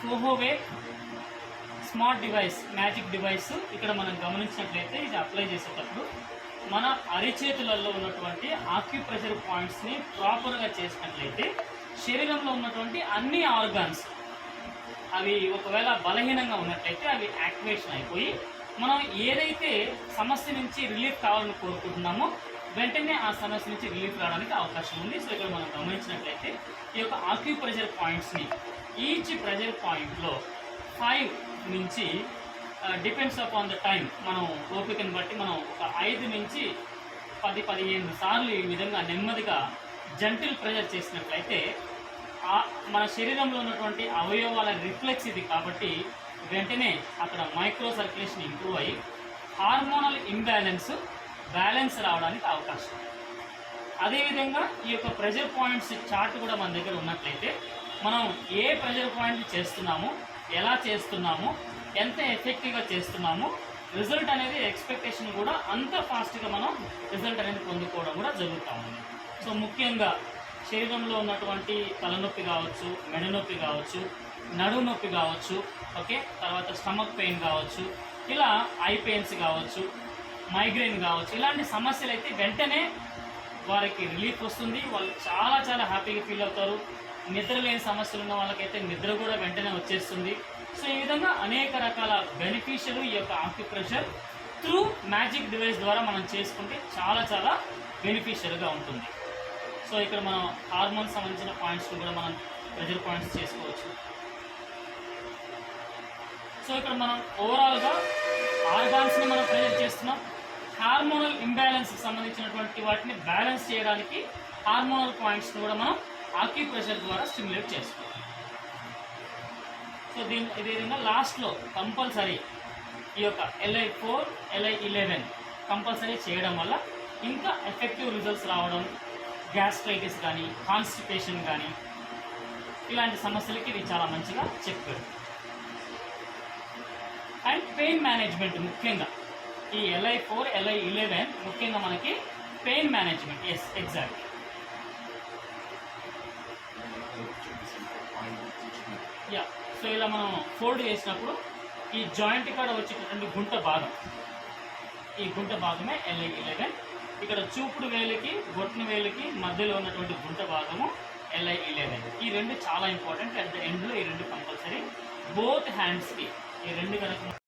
ఫోహోవే smart device, magic device ఇక్కడ మనం గమనించినట్లయితే ఇది అప్లై చేసేటప్పుడు మన అరిచేతులలో ఉన్నటువంటి ఆక్యుప్రెషర్ పాయింట్స్ని ప్రాపర్గా చేసినట్లయితే శరీరంలో ఉన్నటువంటి అన్ని ఆర్గాన్స్ అవి ఒకవేళ బలహీనంగా ఉన్నట్లయితే అవి యాక్టివేషన్ అయిపోయి మనం ఏదైతే సమస్య నుంచి రిలీఫ్ కావాలని కోరుకుంటున్నామో వెంటనే ఆ సమస్య నుంచి రిలీఫ్ రావడానికి అవకాశం ఉంది. సో ఇక్కడ మనం గమనించినట్లయితే ఈ యొక్క ఆక్యుప్రెషర్ పాయింట్స్ని ఈచ్ ప్రెషర్ పాయింట్లో 5 నుంచి డిపెండ్స్ అపాన్ ద టైం, మనం ఓపికను బట్టి మనం ఒక 5 నుంచి 10-15 సార్లు ఈ విధంగా నెమ్మదిగా జంటిల్ ప్రెషర్ చేసినట్లయితే మన శరీరంలో ఉన్నటువంటి అవయవాల రిఫ్లెక్స్ ఇది కాబట్టి వెంటనే అక్కడ మైక్రో సర్క్యులేషన్ ఇంప్రూవ్ అయ్యి హార్మోనల్ ఇంబ్యాలెన్స్ బ్యాలెన్స్ రావడానికి అవకాశం. అదేవిధంగా ఈ యొక్క ప్రెషర్ పాయింట్స్ చార్ట్ కూడా మన దగ్గర ఉన్నట్లయితే మనం ఏ ప్రెషర్ పాయింట్ చేస్తున్నామో, ఎలా చేస్తున్నామో, ఎంత ఎఫెక్టివ్గా చేస్తున్నామో, రిజల్ట్ అనేది ఎక్స్పెక్టేషన్ కూడా అంత ఫాస్ట్గా మనం రిజల్ట్ అనేది పొందుకోవడం కూడా జరుగుతూ ఉంది. సో ముఖ్యంగా శరీరంలో ఉన్నటువంటి తలనొప్పి కావచ్చు, మెడ నొప్పి కావచ్చు, నడుము నొప్పి కావచ్చు, ఓకే, తర్వాత స్టమక్ పెయిన్ కావచ్చు, ఇలా ఐ పెయిన్స్ కావచ్చు, మైగ్రేన్ కావచ్చు, ఇలాంటి సమస్యలు అయితే వెంటనే వారికి రిలీఫ్ వస్తుంది. వాళ్ళు చాలా చాలా హ్యాపీగా ఫీల్ అవుతారు. నిద్ర లేని సమస్యలు ఉన్న వాళ్ళకైతే నిద్ర కూడా వెంటనే వచ్చేస్తుంది. సో ఈ విధంగా అనేక రకాల బెనిఫిషియల్ ఈ యొక్క ఆక్యుప్రెషర్ త్రూ మ్యాజిక్ డివైస్ ద్వారా మనం చేసుకుంటే చాలా చాలా బెనిఫిషియల్గా ఉంటుంది. సో ఇక్కడ మనం హార్మోన్స్ సంబంధించిన పాయింట్స్ కూడా మనం ప్రెషర్ పాయింట్స్ చేసుకోవచ్చు. సో ఇక్కడ మనం ఓవరాల్గా ఆర్గాన్స్ని మనం ప్రెషర్ చేస్తున్నాం. హార్మోనల్ ఇంబ్యాలెన్స్కి సంబంధించినటువంటి వాటిని బ్యాలెన్స్ చేయడానికి హార్మోనల్ పాయింట్స్ని కూడా మనం ఆక్యుప్రెషర్ ద్వారా స్టిమ్యులేట్ చేస్తున్నాం. సో ఇదే విధంగా లాస్ట్లో కంపల్సరీ ఈ యొక్క LI4, LI11 కంపల్సరీ చేయడం వల్ల ఇంకా ఎఫెక్టివ్ రిజల్ట్స్ రావడం, గ్యాస్ట్రైటిస్ కానీ, కాన్స్టిపేషన్ కానీ ఇలాంటి సమస్యలకి ఇది చాలా మంచిగా చెప్పారు. అండ్ పెయిన్ మేనేజ్మెంట్ ముఖ్యంగా ఈ LI4, LI11 ముఖ్యంగా మనకి pain management. Yes, exact. Yeah, so ఇలా మనం ఫోల్డ్ చేసినప్పుడు ఈ జాయింట్ కాడ వచ్చేటటువంటి గుంట భాగం, ఈ గుంట భాగమే LI11. ఇక్కడ చూపుడు వేలికి, బొట్టిన వేలికి మధ్యలో ఉన్నటువంటి గుంట భాగము LI11. ఈ రెండు చాలా ఇంపార్టెంట్. అట్ ద ఎండ్లో ఈ రెండు కంపల్సరీ బోత్ హ్యాండ్స్కి ఈ రెండు కనుక